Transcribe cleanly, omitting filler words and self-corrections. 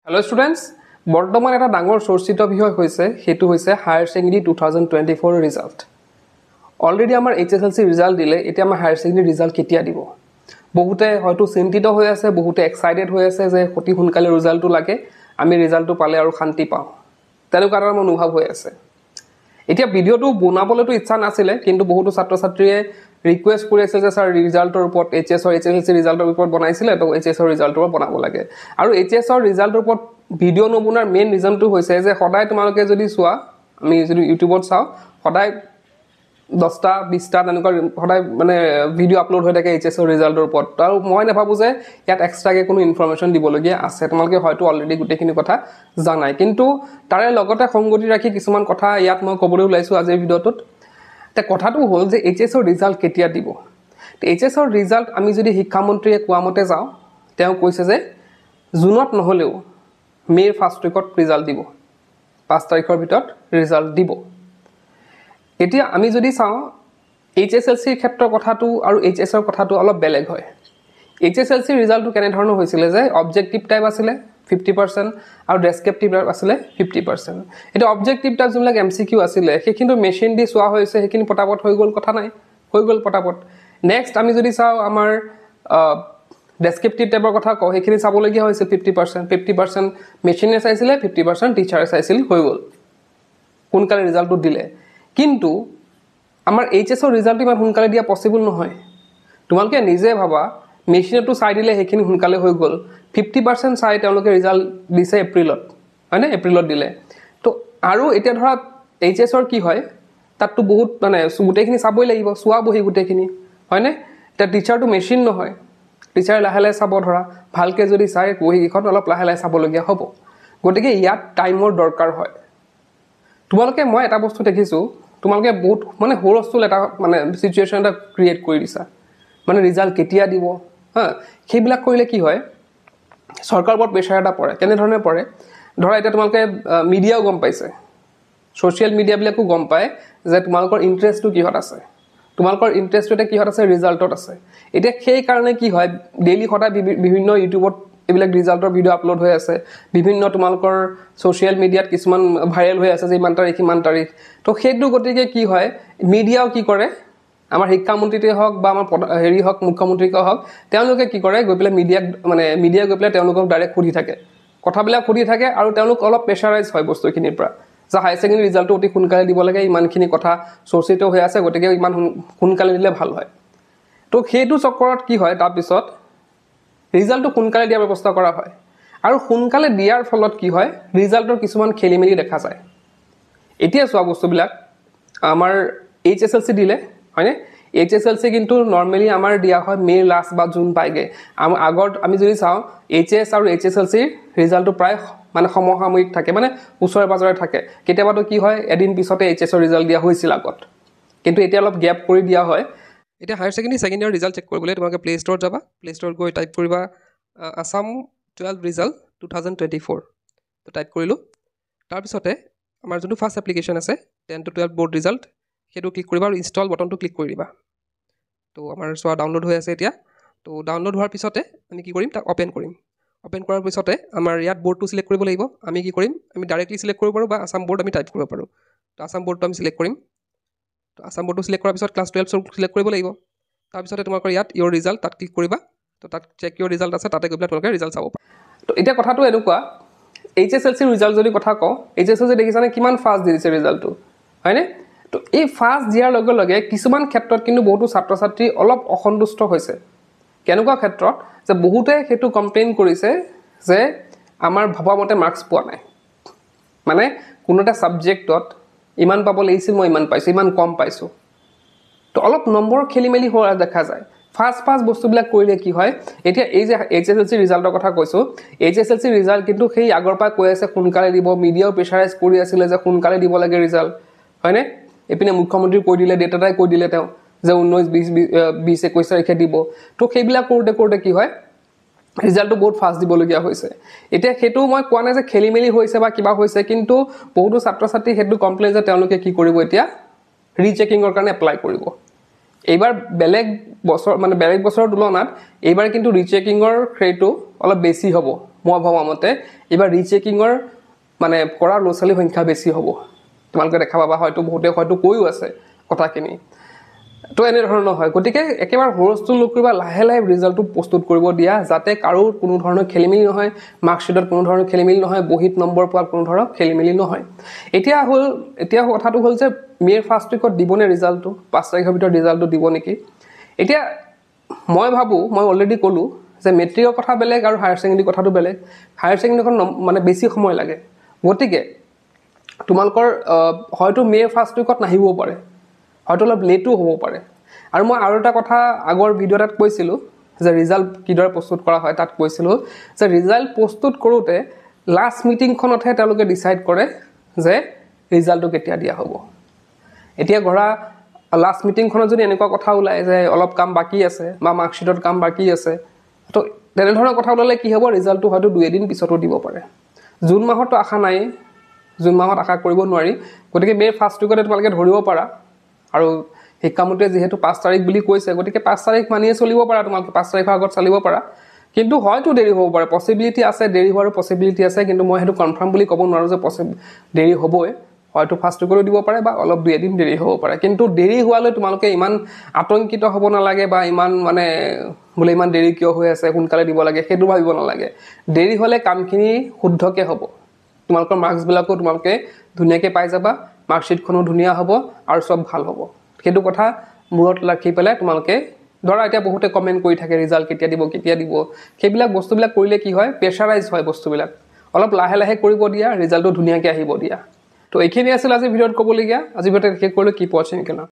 Hello students, বৰ্তমান এটা ডাঙৰ চৰ্চিত বিষয় হৈছে হেতু হৈছে হায়াৰ সেকেন্ডাৰী 2024 ৰিজাল্ট। অলৰেডি আমাৰ HSLC ৰিজাল্ট দিলে, এতিয়া আমাৰ হায়াৰ সেকেন্ডাৰী ৰিজাল্ট কেতিয়া দিব? বহুতে হয়তো চিন্তিত হৈ আছে, বহুতে এক্সাইটেড হৈ আছে যে অতি সোনকালে ৰিজাল্টটো লাগে, আমি ৰিজাল্টটো পালে আৰু শান্তি পাওঁ। তেনেকুৱা এটা অনুভৱ হৈ আছে। এতিয়া ভিডিওটো বনাবলৈতো ইচ্ছা নাছিলে, কিন্তু বহুতো ছাত্ৰ-ছাত্ৰীয়ে ৰিকুৱেষ্ট কৰি আছে যে স্যাৰ ৰিজাল্টৰ ওপৰত HSLC ৰিজাল্টৰ ওপৰত বনাইছিলে তো HSৰ ৰিজাল্টৰ ওপৰত বনাব লাগে। আৰু HSৰ ৰিজাল্টৰ ওপৰত ভিডিও নবনাৰ মেইন ৰিজনটো হৈছে যে সদায় তোমালোকে যদি চোৱা, আমি যদি ইউটিউবত চাওঁ, সদায় 10টা 20টা তেনেকুৱা সদায় মানে ভিডিও আপলোড হৈ থাকে HSৰ ৰিজাল্টৰ ওপৰত। আৰু মই নাভাবো যে ইয়াত এক্সট্ৰাকে কোনো ইনফৰমেশ্যন দিবলগীয়া আছে। তোমালোকে হয়তো অলৰেডি গোটেইখিনি কথা জানাই, কিন্তু তাৰে লগতে সংগতি ৰাখি কিছুমান কথা ইয়াত মই ক'বলৈ ওলাইছো আজিৰ ভিডিওটোত। তে কথাটো হ'ল যে HSৰ ৰিজাল্ট কেতিয়া দিব? HSৰ ৰিজাল্ট আমি যদি শিক্ষামন্ত্ৰীয়ে কোৱা মতে যাওঁ, তেওঁ কৈছে যে জুনত নহলেও মেৰ ফাৰ্ষ্ট উইকত ৰিজাল্ট দিব, 5 তাৰিখৰ ভিতৰত ৰিজাল্ট দিব। এতিয়া আমি যদি চাওঁ HSLCৰ ক্ষেত্ৰৰ কথাটো আৰু HSৰ কথাটো অলপ বেলেগ হয়। HSLC ৰিজাল্টটো কেনে ধৰণৰ হৈছিলে যে অবজেক্টিভ টাইপ আছিলে 50% আৰু ডেসক্ৰিপটিভ টাইপ আছিলে 50%। এটা অবজেক্টিভ টাইপ যিবিলাক MCQ আছিলে সেইখিনি মেচিন দি চোৱা হৈছে, সেইখিনি পটাপট হৈ গ'ল, কথা নাই, হৈ গ'ল পটাপট। নেক্সট আমি যদি চাওঁ আমাৰ ডেসক্ৰিপটিভ টাইপৰ কথা কওঁ, সেইখিনি চাবলগীয়া হৈছে 50% মেচিনে চাইছিলে, 50% টিচাৰে চাইছিল, হৈ গ'ল, সোনকালে ৰিজাল্টটো দিলে। কিন্তু আমাৰ HSৰ ৰিজাল্ট ইমান সোনকালে দিয়া পসিবল নহয়। তোমালোকে নিজে ভাবা, মেচিনটো চাই দিলে সেইখিনি সোনকালে হৈ গ'ল, 50% চাই তেওঁলোকে ৰিজাল্ট দিছে এপ্ৰিলত, হয়নে? এপ্ৰিলত দিলে। তো আৰু এতিয়া ধৰা HSৰ কি হয়, তাততো বহুত মানে গোটেইখিনি চাবই লাগিব, চোৱা বহি গোটেইখিনি, হয়নে? এতিয়া টিচাৰটো মেচিন নহয়, টিচাৰে লাহে লাহে চাব, ধৰা ভালকে যদি চাই বহিকেইখন অলপ লাহে লাহে চাবলগীয়া হ'ব। গতিকে ইয়াত টাইমৰ দৰকাৰ হয়। তোমালোকে মই এটা বস্তু দেখিছোঁ, তোমালোকে বহুত মানে হুলস্থুল এটা মানে সিচুৱেশ্যন এটা ক্ৰিয়েট কৰি দিছা, মানে ৰিজাল্ট কেতিয়া দিব, হা? সেইবিলাক কৰিলে কি হয়, চৰকাৰৰ ওপৰত প্ৰেছাৰ এটা পৰে। কেনেধৰণে পৰে? ধৰা এতিয়া তোমালোকে মিডিয়াও গম পাইছে, ছ'চিয়েল মিডিয়াবিলাকো গম পায় যে তোমালোকৰ ইণ্টাৰেষ্টটো কিহত আছে, তোমালোকৰ ইণ্টাৰেষ্টটো এতিয়া কিহত আছে, ৰিজাল্টত আছে। এতিয়া সেইকাৰণে কি হয়, ডেইলি সদায় বিভিন্ন ইউটিউবত এইবিলাক ৰিজাল্টৰ ভিডিঅ' আপলোড হৈ আছে, বিভিন্ন তোমালোকৰ ছ'চিয়েল মিডিয়াত কিছুমান ভাইৰেল হৈ আছে যে ইমান তাৰিখ সিমান তাৰিখ। তো সেইটো গতিকে কি হয়, মিডিয়াও কি কৰে, আমাৰ শিক্ষামন্ত্ৰীতে হওক বা আমাৰ হেৰি হওক, মুখ্যমন্ত্ৰীকে হওক, তেওঁলোকে কি কৰে, গৈ পেলাই মিডিয়াই গৈ পেলাই তেওঁলোকক ডাইৰেক্ট সুধি থাকে, কথাবিলাক সুধি থাকে, আৰু তেওঁলোক অলপ প্ৰেছাৰাইজ হয় বস্তুখিনিৰ পৰা, যে হায়াৰ ছেকেণ্ডেৰী ৰিজাল্টটো অতি সোনকালে দিব লাগে, ইমানখিনি কথা চৰ্চিত হৈ আছে, গতিকে ইমান সোনকালে দিলে ভাল হয়। তো সেইটো চক্কৰত কি হয়, তাৰপিছত ৰিজাল্টটো সোনকালে দিয়াৰ ব্যৱস্থা কৰা হয়। আৰু সোনকালে দিয়াৰ ফলত কি হয়, ৰিজাল্টৰ কিছুমান খেলি মেলি দেখা যায়। এতিয়া চোৱা বস্তুবিলাক, আমাৰ HSLC দিলে, হয়নে? HSLC কিন্তু নৰ্মেলি আমাৰ দিয়া হয় মে'ৰ লাষ্ট বা জুন পাইগে। আগত আমি যদি চাওঁ HS আৰু HSLCৰ ৰিজাল্টটো প্ৰায় মানে সমসাময়িক থাকে, মানে ওচৰে পাজৰে থাকে। কেতিয়াবাতো কি হয়, এদিন পিছতে HSৰ ৰিজাল্ট দিয়া হৈছিল আগত, কিন্তু এতিয়া অলপ গেপ কৰি দিয়া হয়। এতিয়া higher secondary second year result check কৰিবলৈ তোমালোকে প্লে ষ্ট'ৰত যাবা, প্লে ষ্ট'ৰত গৈ টাইপ কৰিবা আছাম 12 ৰিজাল্ট 2024, তো টাইপ কৰিলোঁ। তাৰপিছতে আমাৰ যোনটো ফাৰ্ষ্ট এপ্লিকেশ্যন আছে 10 to 12 বৰ্ড ৰিজাল্ট, সেইটো ক্লিক কৰিবা আৰু ইনষ্টল বটনটো ক্লিক কৰি দিবা। তো আমাৰ চোৱা ডাউনলোড হৈ আছে এতিয়া। তো ডাউনলোড হোৱাৰ পিছতে আমি কি কৰিম, তাক অ'পেন কৰিম। অ'পেন কৰাৰ পিছতে আমাৰ ইয়াত বৰ্ডটো চিলেক্ট কৰিব লাগিব। আমি কি কৰিম, আমি ডাইৰেক্টলি চিলেক্ট কৰিব পাৰোঁ বা আছাম বৰ্ড আমি টাইপ কৰিব পাৰোঁ। তো আছাম বৰ্ডটো আমি চিলেক্ট কৰিম। তো আছাম বৰ্ডটো চিলেক্ট কৰাৰ পিছত ক্লাছ 12 চিলেক্ট কৰিব লাগিব। তাৰপিছতে তোমালোকৰ ইয়াত ইয়ৰ ৰিজাল্ট, তাত ক্লিক কৰিবা। তো তাত চেক ইয়ৰ ৰিজাল্ট আছে, তাতে গৈ পেলাই তোমালোকে ৰিজাল্ট চাব পাৰা। তো এতিয়া কথাটো এনেকুৱা, HSLC ৰিজাল্ট যদি কথা কওঁ, HSLC দেখিছানে কিমান ফাষ্ট দিছে ৰিজাল্টটো, হয়নে? তো এই ফাষ্ট দিয়াৰ লগে লগে কিছুমান ক্ষেত্ৰত কিন্তু বহুতো ছাত্ৰ ছাত্ৰী অলপ অসন্তুষ্ট হৈছে। কেনেকুৱা ক্ষেত্ৰত, যে বহুতে সেইটো কমপ্লেইন কৰিছে যে আমাৰ ভবামতে মাৰ্কছ পোৱা নাই, মানে কোনো এটা ছাবজেক্টত ইমান পাব লাগিছিল, মই ইমান পাইছোঁ, ইমান কম পাইছোঁ। তো অলপ নম্বৰ খেলি মেলি হোৱা দেখা যায়। ফাৰ্ষ্ট বস্তুবিলাক কৰিলে কি হয়, এতিয়া এই যে HSLC ৰিজাল্টৰ কথা কৈছোঁ, HSLC ৰিজাল্ট কিন্তু সেই আগৰ পৰা কৈ আছে সোনকালে দিব, মিডিয়াও প্ৰেছাৰাইজ কৰি আছিলে যে সোনকালে দিব লাগে ৰিজাল্ট, হয়নে? এইপিনে মুখ্যমন্ত্ৰী কৈ দিলে, ডেটাটাই কৈ দিলে তেওঁ যে 19, 20, 21 তাৰিখে দিব। তো সেইবিলাক কৰোঁতে কৰোঁতে কি হয়, ৰিজাল্টটো বহুত ফাষ্ট দিবলগীয়া হৈছে। এতিয়া সেইটো মই কোৱা নাই যে খেলি মেলি হৈছে বা কিবা হৈছে, কিন্তু বহুতো ছাত্ৰ ছাত্ৰী সেইটো কমপ্লেইন যে তেওঁলোকে কি কৰিব, এতিয়া ৰিচেকিঙৰ কাৰণে এপ্লাই কৰিব। এইবাৰ বেলেগ বছৰৰ তুলনাত এইবাৰ কিন্তু ৰিচেকিঙৰ ক্ৰেটো অলপ বেছি হ'ব, মই ভাবা মতে এবাৰ ৰিচেকিঙৰ মানে কৰাৰ ল'ৰা ছোৱালীৰ সংখ্যা বেছি হ'ব তোমালোকে দেখা পাবা হয়তো বহুতে হয়তো কৈও আছে কথাখিনি তো এনেধৰণৰ হয় গতিকে একেবাৰে হুলস্থুল নকৰিবা লাহে লাহে ৰিজাল্টটো প্ৰস্তুত কৰিব দিয়া যাতে কাৰো কোনো ধৰণৰ খেলিমেলি নহয় মাৰ্কশ্বিটত কোনো ধৰণৰ খেলিমেলি নহয় বহিত নম্বৰ পোৱাত কোনো ধৰণৰ খেলিমেলি নহয় এতিয়া কথাটো হ'ল যে মেৰ ফাৰ্ষ্ট উইকত দিবনে ৰিজাল্টটো 5 তাৰিখৰ ভিতৰত ৰিজাল্টটো দিব নেকি এতিয়া মই ভাবো মই অলৰেডি ক'লো যে মেট্ৰিকৰ কথা বেলেগ আৰু হায়াৰ সেকেন্ডাৰী কথাটো বেলেগ হায়াৰ সেকেন্ডাৰীখন মানে বেছি সময় লাগে গতিকে তোমালোকৰ হয়তো মে ফাৰ্ষ্ট উইকত নাহিবও পাৰে হয়তো অলপ লেটো হ'ব পাৰে আৰু মই আৰু এটা কথা আগৰ ভিডিঅ' এটাত কৈছিলোঁ যে ৰিজাল্ট কিদৰে প্ৰস্তুত কৰা হয় তাত কৈছিলোঁ যে ৰিজাল্ট প্ৰস্তুত কৰোঁতে লাষ্ট মিটিংখনতহে তেওঁলোকে ডিচাইড কৰে যে ৰিজাল্টটো কেতিয়া দিয়া হ'ব এতিয়া ঘৰা লাষ্ট মিটিংখনত যদি এনেকুৱা কথা ওলায় যে অলপ কাম বাকী আছে বা মাৰ্কশ্বিটত কাম বাকী আছে তো তেনেধৰণৰ কথা ওলালে কি হ'ব ৰিজাল্টটো হয়তো 2 এদিন পিছতো দিব পাৰে জুন মাহতো আশা নাই জুন মাহত আশা কৰিব নোৱাৰি গতিকে মে ফাৰ্ষ্ট উইকতে তোমালোকে ধৰিব পাৰা আৰু শিক্ষামন্ত্ৰীয়ে যিহেতু 5 তাৰিখ বুলি কৈছে গতিকে 5 তাৰিখ মানিয়ে চলিব পাৰা তোমালোকে 5 তাৰিখৰ আগত চলিব পাৰা কিন্তু হয়তো দেৰি হ'ব পাৰে পসিবিলিটি আছে দেৰি হোৱাৰ পসিবিলিটি আছে কিন্তু মই হেতু কনফাৰ্ম বুলি ক'ব নোৱাৰো যে দেৰি হ'বই হয়তো ফাৰ্ষ্ট উইকত দিব পাৰে বা অলপ 2 এদিন দেৰি হ'ব পাৰে কিন্তু দেৰি হোৱালৈ তোমালোকে ইমান আতংকিত হ'ব নালাগে বা ইমান মানে বলে ইমান দেৰি কিয় হৈ আছে সোনকালে দিব লাগে হেতু ভাবিব নালাগে দেৰি হ'লে কামখিনি শুদ্ধকে হ'ব তোমালোকৰ মাৰ্কস বিলাকো তোমালোকে ধুনিয়াকে পাই যাবা মাৰ্কশিটখনো ধুনিয়া হ'ব আৰু সব ভাল হ'ব হেতু কথা মূৰত ৰাখি পেলাই তোমালোকে ধৰা এতিয়া বহুতে কমেন্ট কৰি থাকে ৰিজাল্ট কেতিয়া দিব সেইবিলাক বস্তুবিলাক কৰিলে কি হয় প্ৰেছাৰাইজ হয় বস্তুবিলাক অলপ লাহে লাহে কৰিব দিয়া ৰিজাল্টটো ধুনিয়াকে আহিব দিয়া তো এইখিনি আছিল আজি ভিডিঅ'ত ক'বলগীয়া আজি ভিডিঅ'তে শেষ কৰিলো কি পঢ়িছেন কেনা